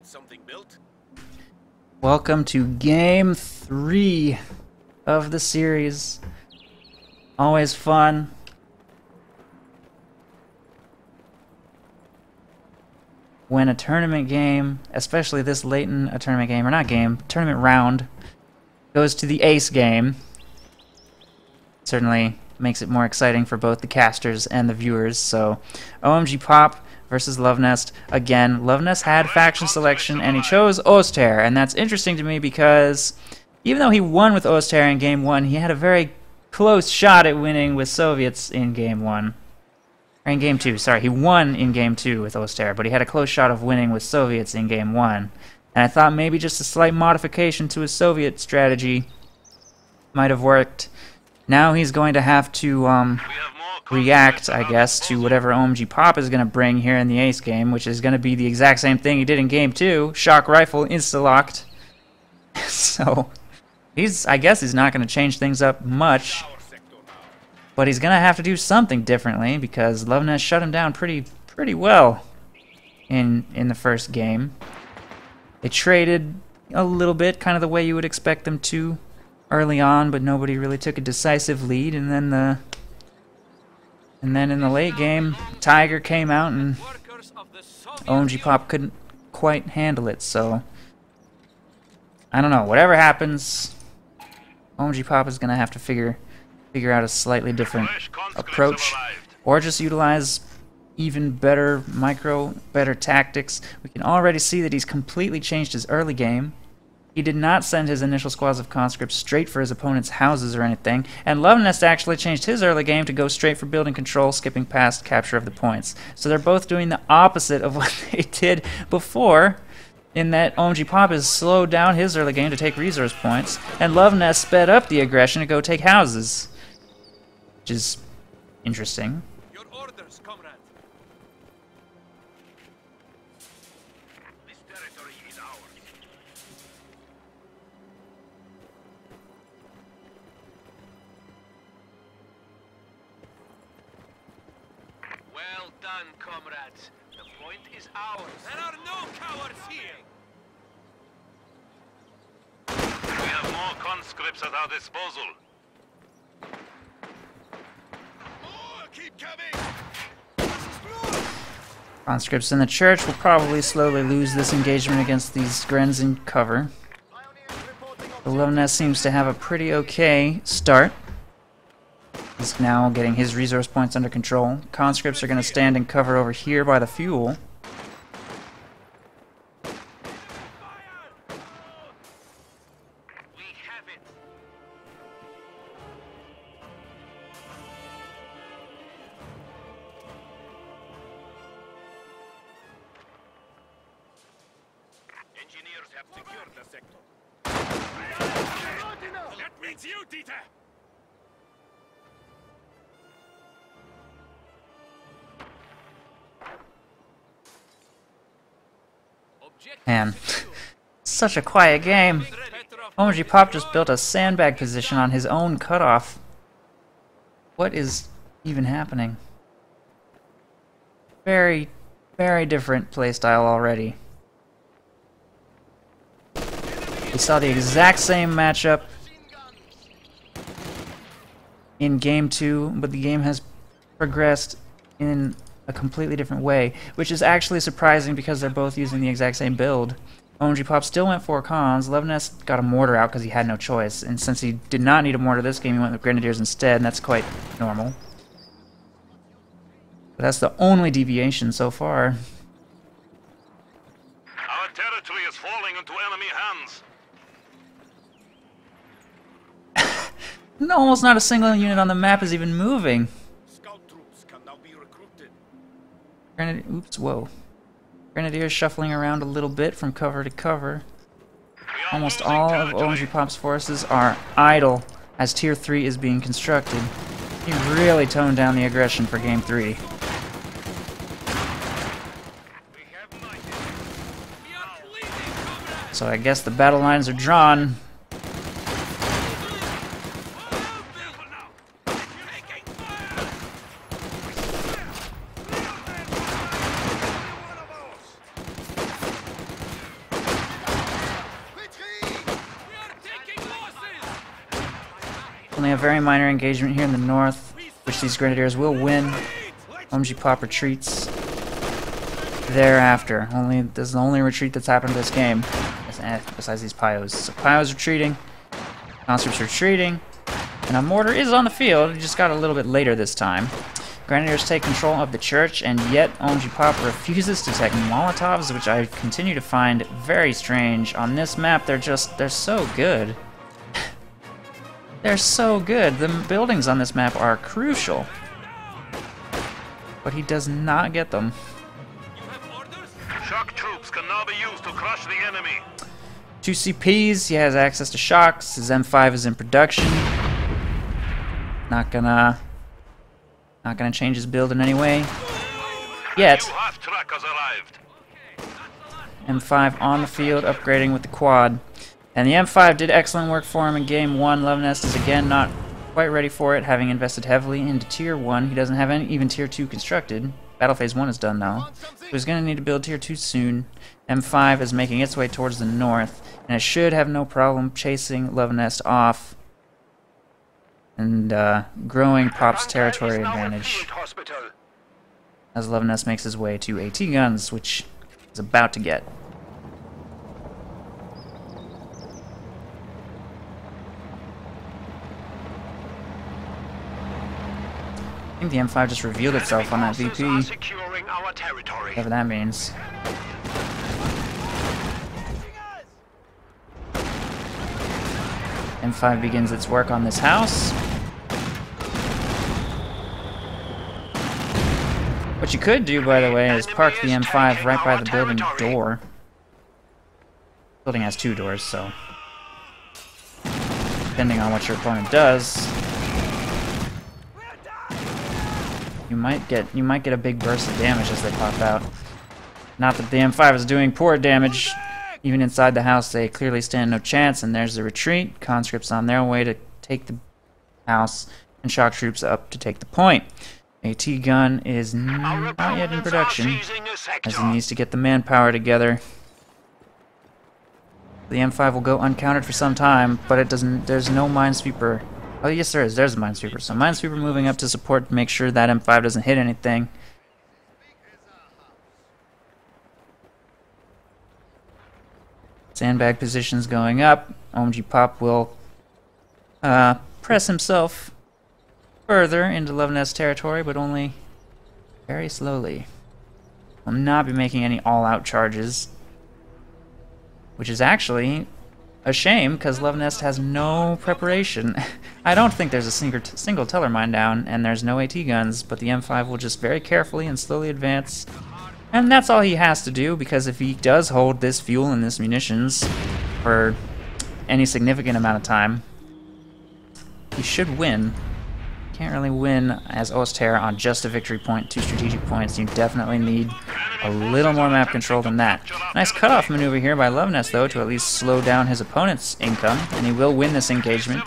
something built? Welcome to Game 3 of the series. Always fun. When a tournament game, especially this late in a tournament game, or not game, tournament round, goes to the ace game, certainly makes it more exciting for both the casters and the viewers. So, OMGPOP versus Luvnest. Again, Luvnest had faction selection, and he chose Oster, and that's interesting to me because even though he won with Oster in Game 1, he had a very close shot at winning with Soviets in Game 1. Or in Game 2, sorry. He won in Game 2 with Oster, but he had a close shot of winning with Soviets in Game 1. And I thought maybe just a slight modification to his Soviet strategy might have worked. Now he's going to have to react, I guess, to whatever OMGPOP is going to bring here in the ace game, which is going to be the exact same thing he did in Game 2. Shock rifle, insta-locked. So, I guess he's not going to change things up much. But he's going to have to do something differently because Luvnest shut him down pretty well in the first game. They traded a little bit, kind of the way you would expect them to early on, but nobody really took a decisive lead, and then in the late game, Tiger came out and OMGPOP couldn't quite handle it, so I don't know. Whatever happens, OMGPOP is going to have to figure out a slightly different approach, or just utilize even better tactics. We can already see that he's completely changed his early game. He did not send his initial squads of conscripts straight for his opponent's houses or anything, and Luvnest actually changed his early game to go straight for building control, skipping past capture of the points. So they're both doing the opposite of what they did before, in that OMGPOP has slowed down his early game to take resource points, and Luvnest sped up the aggression to go take houses. Which is interesting. Your orders, comrade. This territory is ours. Well done, comrades. The point is ours. There are no cowards here. We have more conscripts at our disposal. Keep coming. Conscripts in the church will probably slowly lose this engagement against these Grens in cover. The Luvnest seems to have a pretty okay start. He's now getting his resource points under control. Conscripts are going to stand in cover over here by the fuel. Engineers have secured the sector. That means you, Dieter! Man, such a quiet game. OMGPOP just built a sandbag position on his own cutoff. What is even happening? Very, very different playstyle already. We saw the exact same matchup in Game 2, but the game has progressed in a completely different way, which is actually surprising because they're both using the exact same build. OMGPOP still went 4 cons. Luvnest got a mortar out because he had no choice, and since he did not need a mortar this game, he went with grenadiers instead, and that's quite normal. But that's the only deviation so far. Our territory is falling into enemy hands. Almost not a single unit on the map is even moving. Scout troops can now be recruited. Oops, whoa. Grenadiers shuffling around a little bit from cover to cover. Almost all of OMGPOP's forces are idle as Tier 3 is being constructed. He really toned down the aggression for Game 3. So I guess the battle lines are drawn. Only a very minor engagement here in the north, which these grenadiers will win. OMGPOP retreats thereafter. This is the only retreat that's happened in this game, besides these Pyos. So Pyos retreating, conscripts retreating, and a mortar is on the field. It just got a little bit later this time. Grenadiers take control of the church, and yet OMGPOP refuses to take Molotovs, which I continue to find very strange. On this map, they're so good. They're so good. The buildings on this map are crucial. But he does not get them. Shock troops can now be used to crush the enemy. 2 CPs, he has access to shocks. His M5 is in production. Not gonna change his build in any way yet. New half track has arrived. M5 on the field, upgrading with the quad. And the M5 did excellent work for him in game 1. Luvnest is again not quite ready for it, having invested heavily into tier 1. He doesn't have even tier 2 constructed. Battle phase 1 is done though. So he's going to need to build tier 2 soon. M5 is making its way towards the north, and it should have no problem chasing Luvnest off and growing Pop's territory advantage as Luvnest makes his way to AT guns, which is about to get. I think the M5 just revealed itself on that VP, whatever that means. M5 begins its work on this house. What you could do, by the way, is park the M5 right by the building door. The building has 2 doors, so depending on what your opponent does, you might get a big burst of damage as they pop out. Not that the M5 is doing poor damage. Even inside the house, they clearly stand no chance, and there's the retreat. Conscripts on their way to take the house, and shock troops up to take the point. AT gun is not yet in production, as he needs to get the manpower together. The M5 will go uncountered for some time, but it doesn't. There's no minesweeper. Oh yes, there is. There's a minesweeper. So minesweeper moving up to support to make sure that M5 doesn't hit anything. Sandbag positions going up. OMGPOP will press himself further into Luvnest territory, but only very slowly. Will not be making any all-out charges, which is actually a shame because Luvnest has no preparation. I don't think there's a single teller mine down, and there's no AT guns, but the M5 will just very carefully and slowly advance. And that's all he has to do, because if he does hold this fuel and this munitions for any significant amount of time, he should win. Can't really win as Oster on just a victory point, 2 strategic points. You definitely need a little more map control than that. Nice cutoff maneuver here by Luvnest, though, to at least slow down his opponent's income, and he will win this engagement.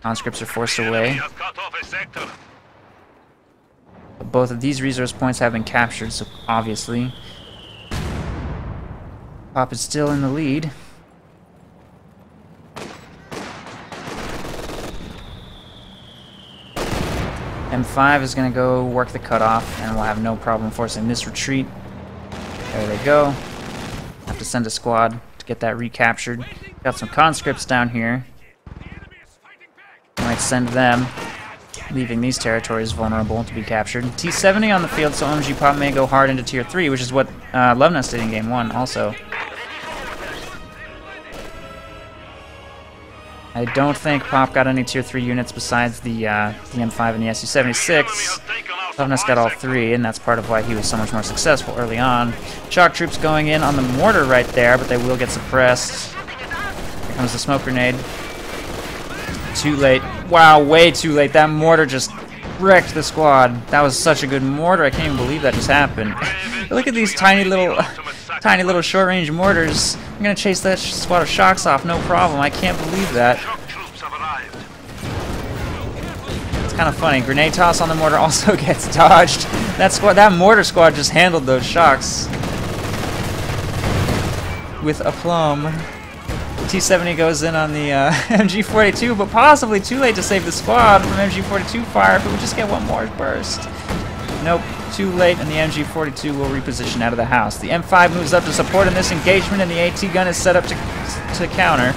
Conscripts are forced away. But both of these resource points have been captured, so obviously Pop is still in the lead. M5 is going to go work the cutoff, and we'll have no problem forcing this retreat. There they go. Have to send a squad to get that recaptured. Got some conscripts down here. Might send them, leaving these territories vulnerable to be captured. T70 on the field, so OMGPOP may go hard into tier 3, which is what Luvnest did in game 1 also. I don't think Pop got any tier 3 units besides the M5 and the Su-76. Luvnest got all 3, and that's part of why he was so much more successful early on. Shock troops going in on the mortar right there, but they will get suppressed. Here comes the smoke grenade. Too late. Wow, way too late. That mortar just wrecked the squad. That was such a good mortar. I can't even believe that just happened. Look at these tiny little short-range mortars. I'm gonna chase that squad of shocks off, no problem. I can't believe that. It's kind of funny. Grenade toss on the mortar also gets dodged. That mortar squad just handled those shocks with aplomb. T-70 goes in on the MG42, but possibly too late to save the squad from MG42 fire if it would just get one more burst. Nope, too late, and the MG42 will reposition out of the house. The M5 moves up to support in this engagement, and the AT gun is set up to counter.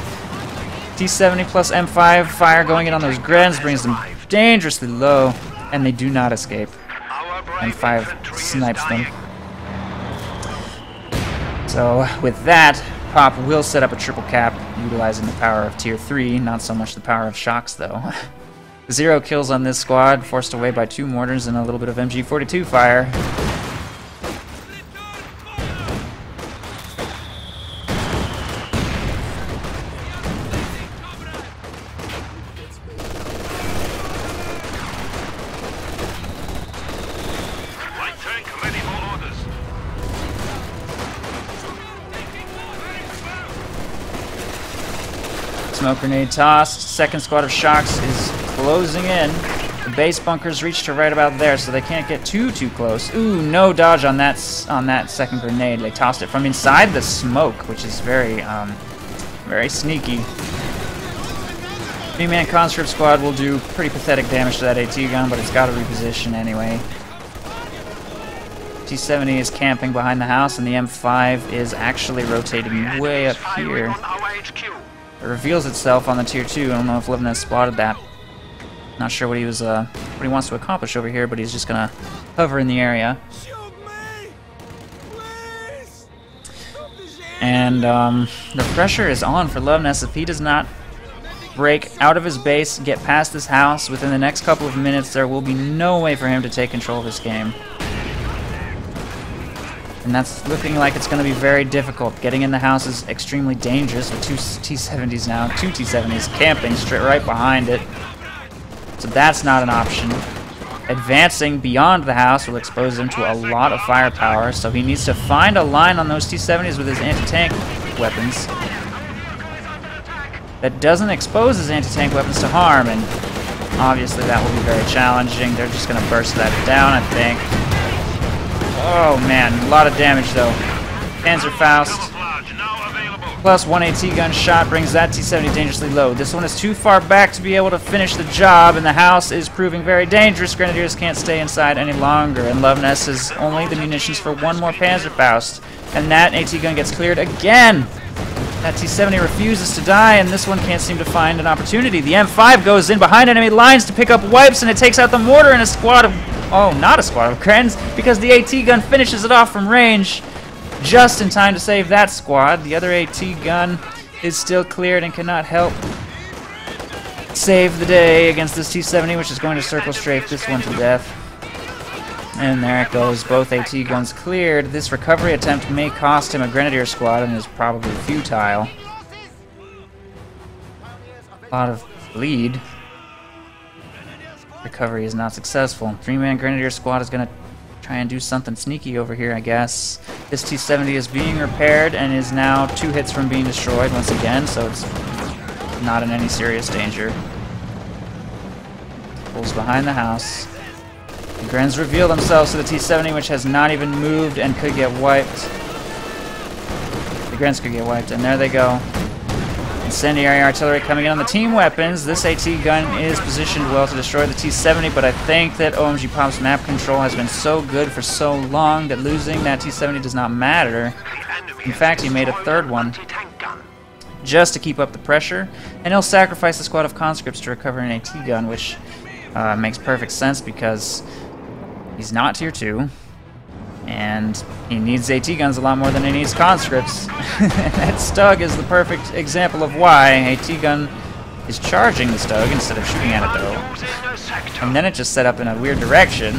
T-70 plus M5 fire going in on those Grens brings them dangerously low, and they do not escape. M5 snipes them. So with that, Pop will set up a triple cap, utilizing the power of Tier 3, not so much the power of shocks though. 0 kills on this squad, forced away by 2 mortars and a little bit of MG42 fire. Smoke grenade tossed. Second squad of shocks is closing in. The base bunkers reach to right about there, so they can't get too close. Ooh, no dodge on that second grenade. They tossed it from inside the smoke, which is very sneaky. 3-man conscript squad will do pretty pathetic damage to that AT gun, but it's got to reposition anyway. T-70 is camping behind the house, and the M5 is actually rotating way up here. It reveals itself on the Tier 2. I don't know if Luvnest spotted that. Not sure what he wants to accomplish over here, but he's just gonna hover in the area. And the pressure is on for Luvnest. If he does not break out of his base, get past this house within the next couple of minutes, there will be no way for him to take control of this game. And that's looking like it's going to be very difficult. Getting in the house is extremely dangerous with 2 T-70s now. 2 T-70s camping straight right behind it. So that's not an option. Advancing beyond the house will expose him to a lot of firepower, so he needs to find a line on those T-70s with his anti-tank weapons that doesn't expose his anti-tank weapons to harm, and obviously that will be very challenging. They're just going to burst that down, I think. Oh man, a lot of damage though. Panzerfaust plus 1 AT gun shot brings that T-70 dangerously low. This one is too far back to be able to finish the job, and the house is proving very dangerous. Grenadiers can't stay inside any longer, and Luvnest has only the munitions for 1 more Panzerfaust. And that AT gun gets cleared again. That T-70 refuses to die, and this one can't seem to find an opportunity. The M5 goes in behind enemy lines to pick up wipes, and it takes out the mortar in a squad of... Oh, not a squad of Grens, because the AT gun finishes it off from range just in time to save that squad. The other AT gun is still cleared and cannot help save the day against this T-70, which is going to circle strafe this one to death. And there it goes, both AT guns cleared. This recovery attempt may cost him a Grenadier squad and is probably futile. A lot of bleed. Recovery is not successful. 3-man Grenadier squad is going to try and do something sneaky over here, I guess. This T-70 is being repaired and is now 2 hits from being destroyed once again, so it's not in any serious danger. Pulls behind the house. The Grens reveal themselves to the T-70, which has not even moved and could get wiped. The Grens could get wiped, and there they go. Incendiary artillery coming in on the team weapons. This AT gun is positioned well to destroy the T-70, but I think that OMGPOP's map control has been so good for so long that losing that T-70 does not matter. In fact, he made a 3rd one just to keep up the pressure, and he'll sacrifice a squad of conscripts to recover an AT gun, which makes perfect sense because he's not Tier 2. And he needs AT guns a lot more than he needs conscripts. That Stug is the perfect example of why. AT gun is charging the Stug instead of shooting at it though. And then it just set up in a weird direction.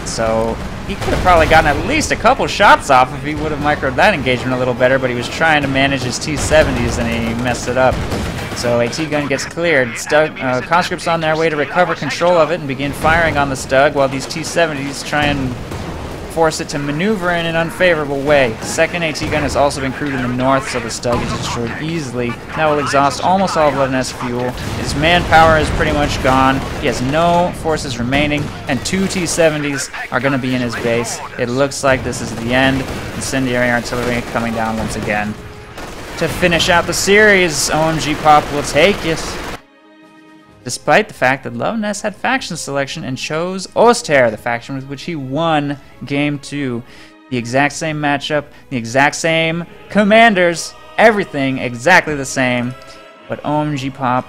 So he could have probably gotten at least a couple shots off if he would have microed that engagement a little better, but he was trying to manage his T-70s and he messed it up. So AT gun gets cleared. Stug, conscripts on their way to recover control of it and begin firing on the Stug while these T-70s try and force it to maneuver in an unfavorable way. Second AT gun has also been crewed in the north, so the Stug is destroyed easily. That will exhaust almost all of Luvnest's fuel. His manpower is pretty much gone. He has no forces remaining, and 2 T-70s are going to be in his base. It looks like this is the end. Incendiary artillery coming down once again. to finish out the series. OMGPOP will take it. Despite the fact that Luvnest had faction selection and chose Oster, the faction with which he won Game 2. The exact same matchup, the exact same commanders, everything exactly the same. But OMGPOP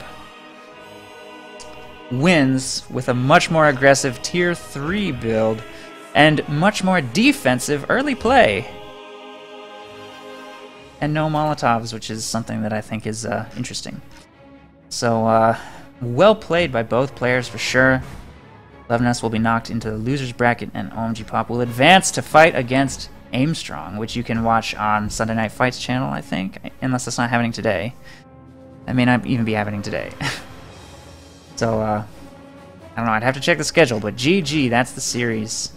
wins with a much more aggressive Tier 3 build and much more defensive early play. And no Molotovs, which is something that I think is interesting. So, well played by both players for sure. Luvnest will be knocked into the loser's bracket, and OMGPOP will advance to fight against Aimstrong, which you can watch on Sunday Night Fights channel, I think, unless it's not happening today. That may not even be happening today. So, I don't know, I'd have to check the schedule, but GG, that's the series.